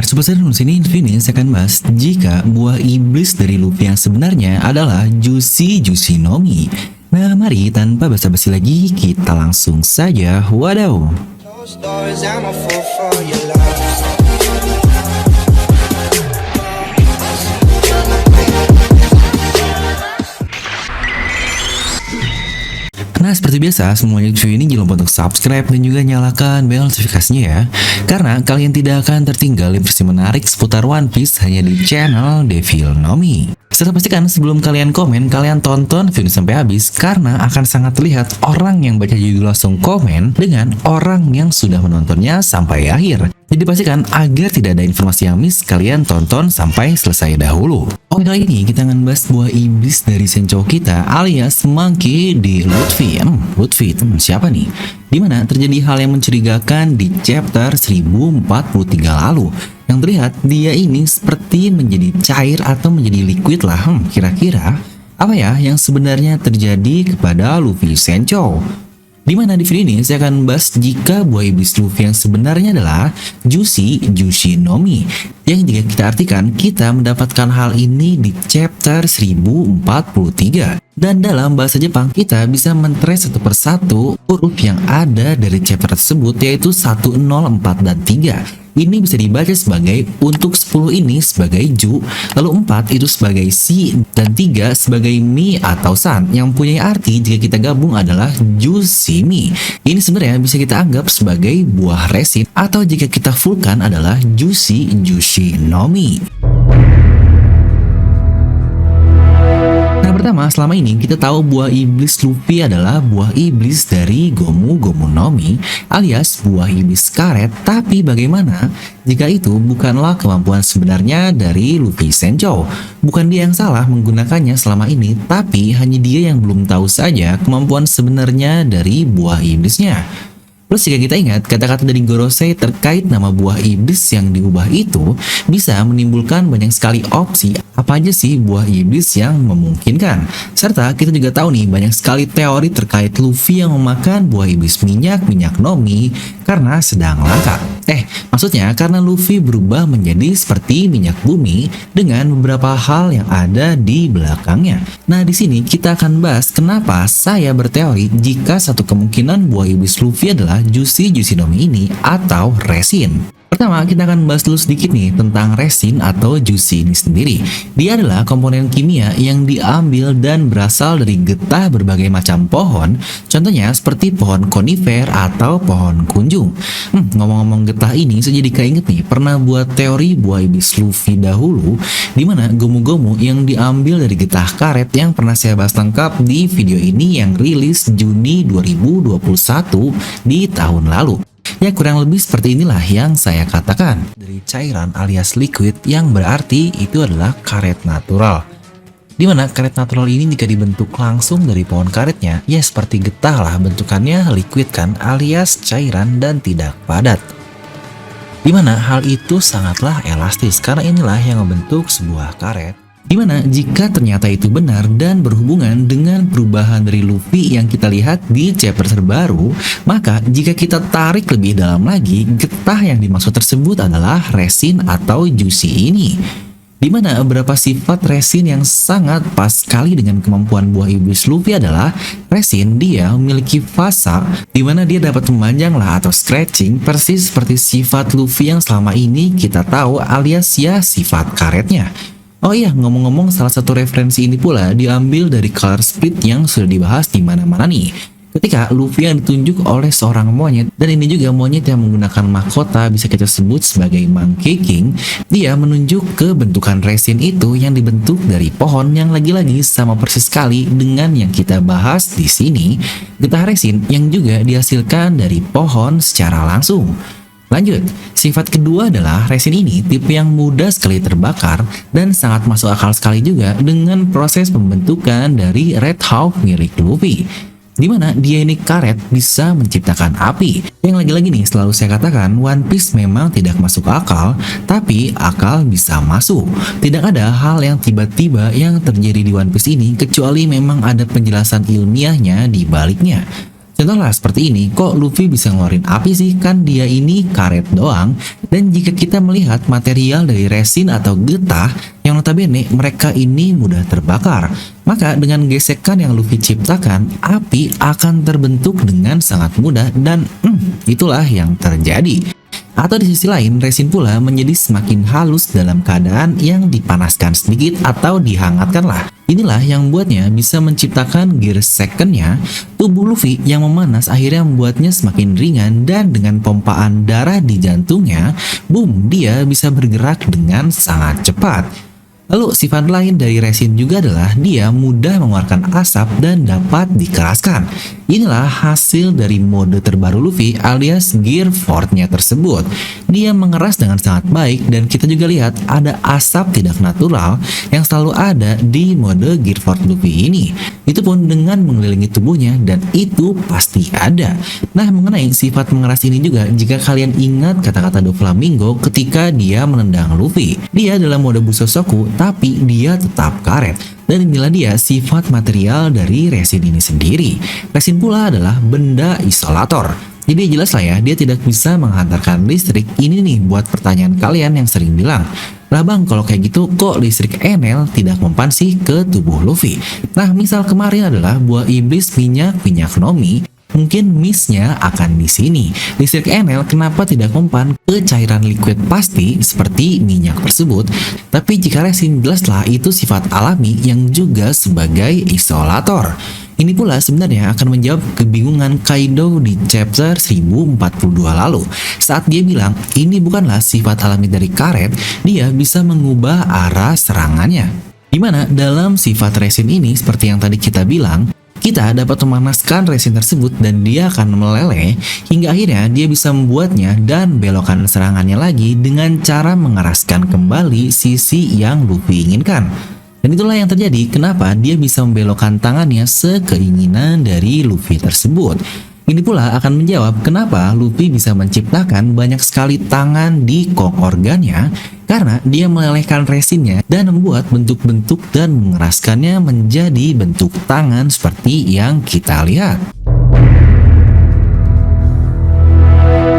kabar? Sobat Serunus, ini Infinix akan bahas jika buah iblis dari Luffy yang sebenarnya adalah Juicy Nomi. Nah, mari tanpa basa-basi lagi kita langsung saja wadaw. Nah, seperti biasa, semuanya video ini jangan lupa untuk subscribe dan juga nyalakan bel notifikasinya ya. Karena kalian tidak akan tertinggal informasi menarik seputar One Piece hanya di channel Devil Nomi. Serta pastikan sebelum kalian komen, kalian tonton video sampai habis karena akan sangat terlihat orang yang baca judul langsung komen dengan orang yang sudah menontonnya sampai akhir. Jadi pastikan agar tidak ada informasi yang miss, kalian tonton sampai selesai dahulu. Oke, kali ini kita akan bahas buah iblis dari Senchou kita alias Monkey D. Luffy. Luffy, siapa nih? Dimana terjadi hal yang mencurigakan di chapter 1043 lalu. Yang terlihat dia ini seperti menjadi cair atau menjadi liquid lah. Kira-kira apa ya yang sebenarnya terjadi kepada Luffy Senchou? Dimana di video ini saya akan bahas jika buah iblis Luffy yang sebenarnya adalah Juicy Nomi, yang jika kita artikan kita mendapatkan hal ini di chapter 1043. Dan dalam bahasa Jepang kita bisa mentrace satu persatu huruf yang ada dari chapter tersebut, yaitu 1, 0, 4, dan 3. Ini bisa dibaca sebagai untuk 10 ini sebagai Ju, lalu 4 itu sebagai Si, dan 3 sebagai Mi atau San, yang punya arti jika kita gabung adalah Juicy Mi. Ini sebenarnya bisa kita anggap sebagai buah resin, atau jika kita fullkan adalah Juicy Nomi. Nah, pertama, selama ini kita tahu buah iblis Luffy adalah buah iblis dari Gomu Nomi alias buah iblis karet. Tapi bagaimana jika itu bukanlah kemampuan sebenarnya dari Luffy Senchou? Bukan dia yang salah menggunakannya selama ini, tapi hanya dia yang belum tahu saja kemampuan sebenarnya dari buah iblisnya. Plus jika kita ingat kata-kata dari Gorosei terkait nama buah iblis yang diubah itu bisa menimbulkan banyak sekali opsi apa aja sih buah iblis yang memungkinkan. Serta kita juga tahu nih banyak sekali teori terkait Luffy yang memakan buah iblis minyak Nomi karena sedang langka. Maksudnya karena Luffy berubah menjadi seperti minyak bumi dengan beberapa hal yang ada di belakangnya. Nah, di sini kita akan bahas kenapa saya berteori jika satu kemungkinan buah iblis Luffy adalah Juicy Nomi ini atau resin. Pertama, kita akan bahas dulu sedikit nih tentang resin atau juicy ini sendiri. Dia adalah komponen kimia yang diambil dan berasal dari getah berbagai macam pohon, contohnya seperti pohon konifer atau pohon kunjung. Ngomong-ngomong getah ini, saya jadi keinget nih pernah buat teori buah iblis Luffy dahulu, dimana gomu-gomu yang diambil dari getah karet yang pernah saya bahas lengkap di video ini yang rilis Juni 2021 di tahun lalu. Ya, kurang lebih seperti inilah yang saya katakan. Dari cairan alias liquid yang berarti itu adalah karet natural. Dimana karet natural ini jika dibentuk langsung dari pohon karetnya, ya seperti getah lah bentukannya, liquid kan alias cairan dan tidak padat. Dimana hal itu sangatlah elastis karena inilah yang membentuk sebuah karet. Dimana jika ternyata itu benar dan berhubungan dengan perubahan dari Luffy yang kita lihat di chapter terbaru, maka jika kita tarik lebih dalam lagi, getah yang dimaksud tersebut adalah resin atau juicy ini. Dimana beberapa sifat resin yang sangat pas sekali dengan kemampuan buah iblis Luffy adalah resin dia memiliki fasa dimana dia dapat memanjang lah atau scratching persis seperti sifat Luffy yang selama ini kita tahu alias ya sifat karetnya. Oh iya, ngomong-ngomong salah satu referensi ini pula diambil dari color split yang sudah dibahas di mana-mana nih. Ketika Luffy yang ditunjuk oleh seorang monyet, dan ini juga monyet yang menggunakan mahkota bisa kita sebut sebagai Monkey King, dia menunjuk ke bentukan resin itu yang dibentuk dari pohon yang lagi-lagi sama persis sekali dengan yang kita bahas di sini, getah resin yang juga dihasilkan dari pohon secara langsung. Lanjut, sifat kedua adalah resin ini tipe yang mudah sekali terbakar dan sangat masuk akal sekali juga dengan proses pembentukan dari Red Hawk milik Luffy. Dimana dia ini karet bisa menciptakan api. Yang lagi-lagi nih selalu saya katakan One Piece memang tidak masuk akal, tapi akal bisa masuk. Tidak ada hal yang tiba-tiba yang terjadi di One Piece ini kecuali memang ada penjelasan ilmiahnya di baliknya. Contohnya seperti ini, kok Luffy bisa ngeluarin api sih? Kan dia ini karet doang. Dan jika kita melihat material dari resin atau getah, yang notabene mereka ini mudah terbakar, maka dengan gesekan yang Luffy ciptakan, api akan terbentuk dengan sangat mudah dan itulah yang terjadi. Atau di sisi lain, resin pula menjadi semakin halus dalam keadaan yang dipanaskan sedikit atau dihangatkan lah. Inilah yang membuatnya bisa menciptakan gear second-nya. Tubuh Luffy yang memanas akhirnya membuatnya semakin ringan dan dengan pompaan darah di jantungnya, boom, dia bisa bergerak dengan sangat cepat. Lalu sifat lain dari resin juga adalah dia mudah mengeluarkan asap dan dapat dikeraskan. Inilah hasil dari mode terbaru Luffy alias Gear Force-nya tersebut. Dia mengeras dengan sangat baik dan kita juga lihat ada asap tidak natural yang selalu ada di mode Gear Force Luffy ini. Itu pun dengan mengelilingi tubuhnya dan itu pasti ada. Nah, mengenai sifat mengeras ini juga, jika kalian ingat kata-kata Doflamingo ketika dia menendang Luffy. Dia dalam mode Busosoku tapi dia tetap karet. Dan inilah dia sifat material dari resin ini sendiri. Resin pula adalah benda isolator. Jadi jelas lah ya, dia tidak bisa menghantarkan listrik. Ini nih buat pertanyaan kalian yang sering bilang, lah bang, kalau kayak gitu kok listrik Enel tidak mempan sih ke tubuh Luffy? Nah, misal kemarin adalah buah iblis minyak Nomi. Mungkin miss-nya akan di sini. Listrik Enel kenapa tidak mempan ke cairan liquid pasti seperti minyak tersebut? Tapi jika resin, jelaslah itu sifat alami yang juga sebagai isolator. Ini pula sebenarnya akan menjawab kebingungan Kaido di chapter 1042 lalu. Saat dia bilang, ini bukanlah sifat alami dari karet, dia bisa mengubah arah serangannya. Dimana dalam sifat resin ini, seperti yang tadi kita bilang, kita dapat memanaskan resin tersebut dan dia akan meleleh hingga akhirnya dia bisa membuatnya dan belokkan serangannya lagi dengan cara mengeraskan kembali sisi yang Luffy inginkan. Dan itulah yang terjadi kenapa dia bisa membelokkan tangannya sekeinginan dari Luffy tersebut. Ini pula akan menjawab kenapa Luffy bisa menciptakan banyak sekali tangan di kok organnya, karena dia melelehkan resinnya dan membuat bentuk-bentuk dan mengeraskannya menjadi bentuk tangan seperti yang kita lihat.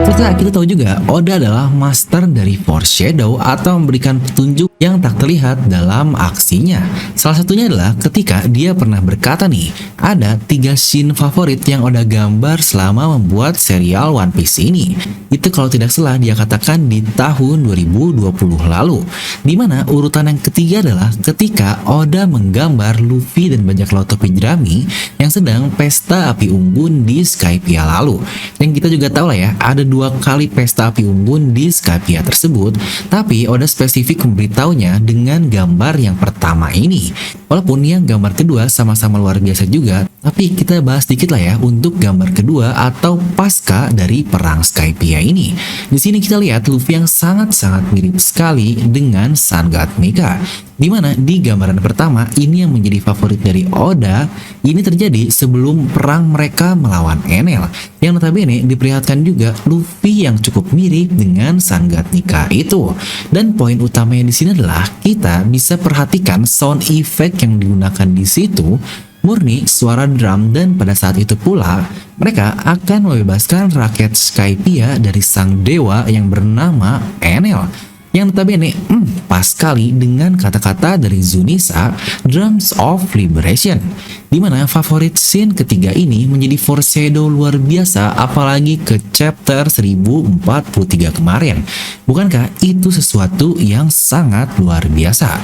Serta kita tahu juga Oda adalah master dari foreshadow atau memberikan petunjuk yang tak terlihat dalam aksinya. Salah satunya adalah ketika dia pernah berkata nih, ada 3 scene favorit yang Oda gambar selama membuat serial One Piece ini. Itu kalau tidak salah dia katakan di tahun 2020 lalu. Dimana urutan yang ketiga adalah ketika Oda menggambar Luffy dan bajak laut topi jerami yang sedang pesta api unggun di Skypiea lalu. Dan kita juga tahu lah ya, ada 2 kali pesta api unggun di Skypiea tersebut, tapi Oda spesifik memberitahunya dengan gambar yang pertama ini. Walaupun yang gambar kedua sama-sama luar biasa juga, tapi kita bahas dikit lah ya untuk gambar kedua atau pasca dari perang Skypiea ini. Di sini kita lihat Luffy yang sangat-sangat mirip sekali dengan Sun God Mika. Dimana di gambaran pertama ini yang menjadi favorit dari Oda, ini terjadi sebelum perang mereka melawan Enel, yang notabene diperlihatkan juga Luffy yang cukup mirip dengan Sun God Mika itu. Dan poin utamanya di sini adalah kita bisa perhatikan sound effect yang digunakan di situ murni suara drum, dan pada saat itu pula mereka akan membebaskan rakyat Skypiea dari sang dewa yang bernama Enel. Yang notabene pas sekali dengan kata-kata dari Zunisa, Drums of Liberation. Dimana favorit scene ketiga ini menjadi foreshadow luar biasa apalagi ke chapter 1043 kemarin. Bukankah itu sesuatu yang sangat luar biasa?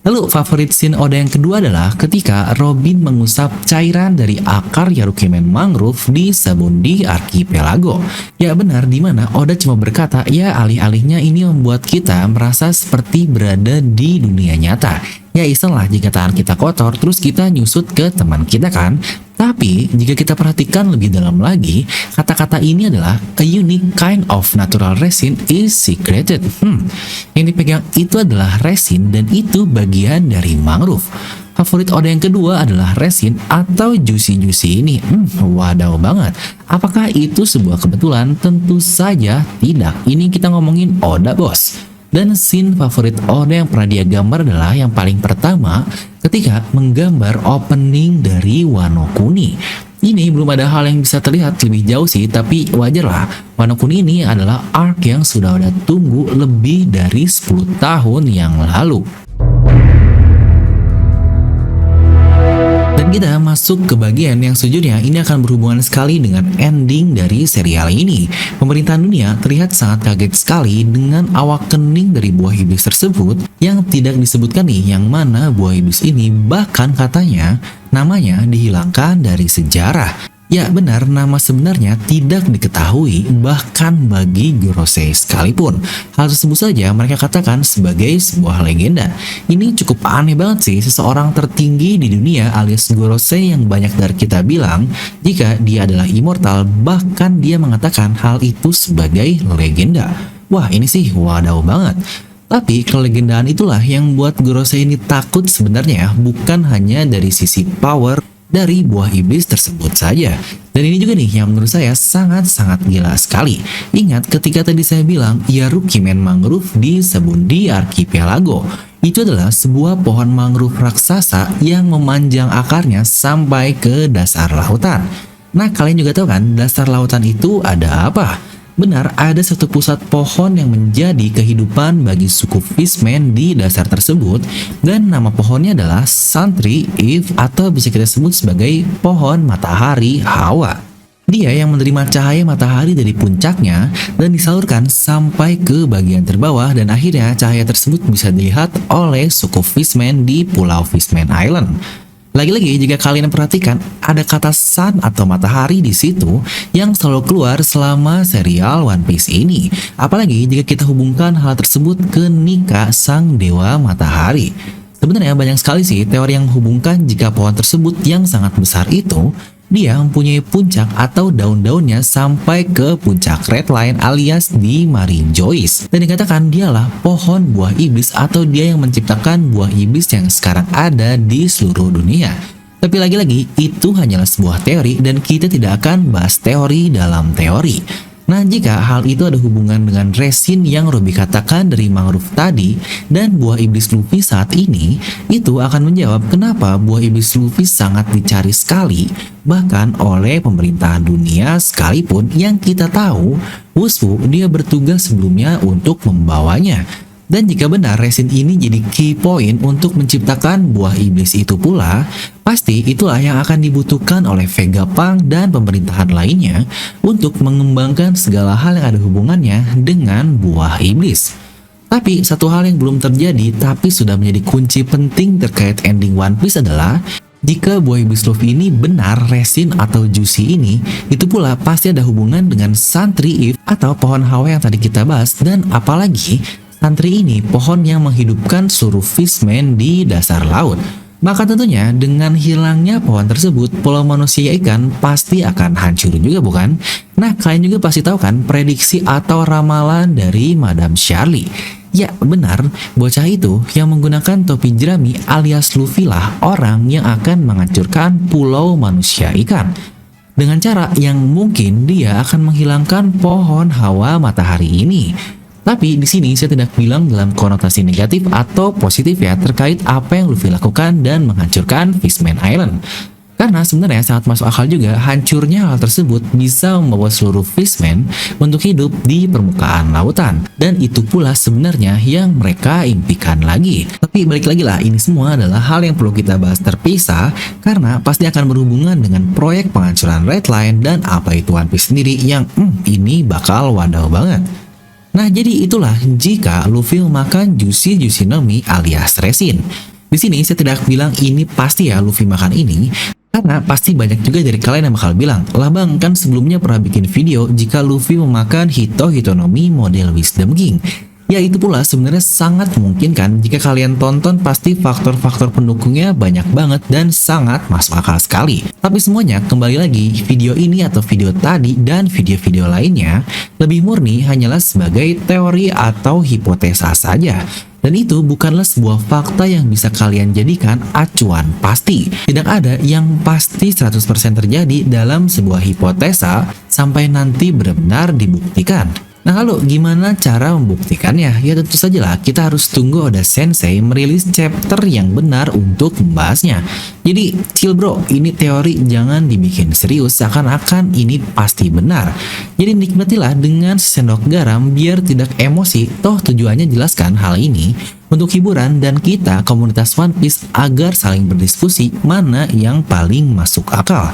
Lalu favorit scene Oda yang kedua adalah ketika Robin mengusap cairan dari akar Yarukemen mangrove di Sabundi Archipelago. Ya benar, dimana Oda cuma berkata, ya alih-alihnya ini membuat kita merasa seperti berada di dunia nyata. Ya iseng lah jika tangan kita kotor terus kita nyusut ke teman kita kan. Tapi jika kita perhatikan lebih dalam lagi, kata-kata ini adalah a unique kind of natural resin is secreted. Yang dipegang itu adalah resin dan itu bagian dari mangrove. Favorit Oda yang kedua adalah resin atau juicy ini. Wadaw banget. Apakah itu sebuah kebetulan? Tentu saja tidak. Ini kita ngomongin Oda, bos. Dan scene favorit Oda yang pernah dia gambar adalah yang paling pertama ketika menggambar opening dari Wano Kuni. Ini belum ada hal yang bisa terlihat lebih jauh sih, tapi wajar lah. Warna kuning ini adalah arc yang sudah ada tunggu lebih dari 10 tahun yang lalu. Dan kita masuk ke bagian yang sejujurnya ini akan berhubungan sekali dengan ending dari serial ini. Pemerintahan dunia terlihat sangat kaget sekali dengan awak kening dari buah iblis tersebut yang tidak disebutkan nih yang mana buah iblis ini, bahkan katanya namanya dihilangkan dari sejarah. Ya benar, nama sebenarnya tidak diketahui bahkan bagi Gorosei sekalipun. Hal tersebut saja mereka katakan sebagai sebuah legenda. Ini cukup aneh banget sih, seseorang tertinggi di dunia alias Gorosei yang banyak dari kita bilang jika dia adalah immortal, bahkan dia mengatakan hal itu sebagai legenda. Wah ini sih wadaw banget. Tapi kelegendaan itulah yang buat Gorosei ini takut sebenarnya, bukan hanya dari sisi power dari buah iblis tersebut saja. Dan ini juga nih yang menurut saya sangat-sangat gila sekali. Ingat ketika tadi saya bilang Yarukimen Mangrove di Sabundi Archipelago. Itu adalah sebuah pohon mangrove raksasa yang memanjang akarnya sampai ke dasar lautan. Nah kalian juga tahu kan dasar lautan itu ada apa? Benar, ada satu pusat pohon yang menjadi kehidupan bagi suku Fishman di dasar tersebut, dan nama pohonnya adalah Suntree Eve atau bisa kita sebut sebagai pohon matahari Hawa. Dia yang menerima cahaya matahari dari puncaknya dan disalurkan sampai ke bagian terbawah, dan akhirnya cahaya tersebut bisa dilihat oleh suku Fishman di Pulau Fishman Island. Lagi-lagi jika kalian perhatikan ada kata sun atau matahari di situ yang selalu keluar selama serial One Piece ini. Apalagi jika kita hubungkan hal tersebut ke Nika sang dewa matahari. Sebenarnya banyak sekali sih teori yang menghubungkan jika pohon tersebut yang sangat besar itu dia mempunyai puncak atau daun-daunnya sampai ke puncak Red Line alias di Marine Joyce. Dan dikatakan dialah pohon buah iblis atau dia yang menciptakan buah iblis yang sekarang ada di seluruh dunia. Tapi lagi-lagi itu hanyalah sebuah teori dan kita tidak akan bahas teori dalam teori. Nah jika hal itu ada hubungan dengan resin yang Robby katakan dari mangrove tadi dan buah iblis Luffy saat ini, itu akan menjawab kenapa buah iblis Luffy sangat dicari sekali bahkan oleh pemerintahan dunia sekalipun yang kita tahu Wushu dia bertugas sebelumnya untuk membawanya. Dan jika benar resin ini jadi key point untuk menciptakan buah iblis itu pula, pasti itulah yang akan dibutuhkan oleh Vegapunk dan pemerintahan lainnya untuk mengembangkan segala hal yang ada hubungannya dengan buah iblis. Tapi satu hal yang belum terjadi tapi sudah menjadi kunci penting terkait ending One Piece adalah jika buah iblis Luffy ini benar resin atau juicy ini, itu pula pasti ada hubungan dengan Suntree Eve atau pohon Hawa yang tadi kita bahas, dan apalagi Suntree ini pohon yang menghidupkan seluruh Fishman di dasar laut. Maka tentunya dengan hilangnya pohon tersebut, pulau manusia ikan pasti akan hancur juga bukan? Nah kalian juga pasti tahu kan prediksi atau ramalan dari Madame Charlie. Ya benar, bocah itu yang menggunakan topi jerami alias Luffy lah orang yang akan menghancurkan pulau manusia ikan. Dengan cara yang mungkin dia akan menghilangkan pohon Hawa matahari ini. Tapi di sini saya tidak bilang dalam konotasi negatif atau positif ya terkait apa yang Luffy lakukan dan menghancurkan Fishman Island. Karena sebenarnya sangat masuk akal juga hancurnya hal tersebut bisa membawa seluruh Fishman untuk hidup di permukaan lautan. Dan itu pula sebenarnya yang mereka impikan lagi. Tapi balik lagi lah, ini semua adalah hal yang perlu kita bahas terpisah karena pasti akan berhubungan dengan proyek penghancuran Red Line dan apa itu One Piece sendiri yang ini bakal wadaw banget. Nah jadi itulah jika Luffy memakan Juicy Nomi alias resin. Di sini saya tidak bilang ini pasti ya Luffy makan ini, karena pasti banyak juga dari kalian yang bakal bilang, lah bang kan sebelumnya pernah bikin video jika Luffy memakan Hitonomi model Wisdom King. Ya itu pula sebenarnya sangat mungkin kan jika kalian tonton pasti faktor-faktor pendukungnya banyak banget dan sangat masuk akal sekali. Tapi semuanya kembali lagi video ini atau video tadi dan video-video lainnya lebih murni hanyalah sebagai teori atau hipotesa saja. Dan itu bukanlah sebuah fakta yang bisa kalian jadikan acuan pasti. Tidak ada yang pasti 100% terjadi dalam sebuah hipotesa sampai nanti benar-benar dibuktikan. Nah lalu gimana cara membuktikannya? Ya tentu saja lah, kita harus tunggu Oda Sensei merilis chapter yang benar untuk membahasnya. Jadi chill bro, ini teori jangan dibikin serius seakan-akan ini pasti benar. Jadi nikmatilah dengan sendok garam biar tidak emosi, toh tujuannya jelaskan hal ini untuk hiburan dan kita komunitas One Piece agar saling berdiskusi mana yang paling masuk akal.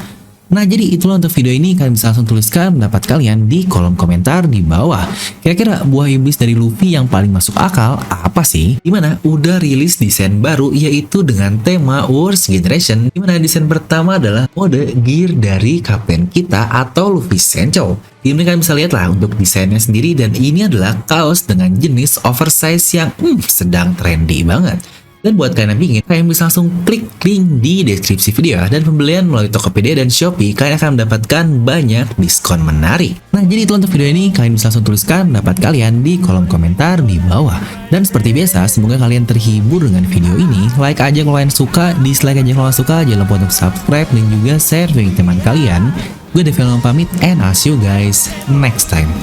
Nah jadi itulah untuk video ini, kalian bisa langsung tuliskan pendapat kalian di kolom komentar di bawah. Kira-kira buah iblis dari Luffy yang paling masuk akal apa sih? Dimana udah rilis desain baru yaitu dengan tema Worst Generation, dimana desain pertama adalah mode gear dari kapten kita atau Luffy Sencho. Di sini kalian bisa lihat lah untuk desainnya sendiri, dan ini adalah kaos dengan jenis oversize yang sedang trendy banget. Dan buat kalian yang ingin, kalian bisa langsung klik link di deskripsi video, dan pembelian melalui Tokopedia dan Shopee kalian akan mendapatkan banyak diskon menarik. Nah jadi itu untuk video ini, kalian bisa langsung tuliskan pendapat kalian di kolom komentar di bawah. Dan seperti biasa, semoga kalian terhibur dengan video ini. Like aja kalau kalian suka, dislike aja kalau kalian suka, jangan lupa untuk subscribe dan juga share dengan teman kalian. Gue Devil pamit, and I'll see you guys next time.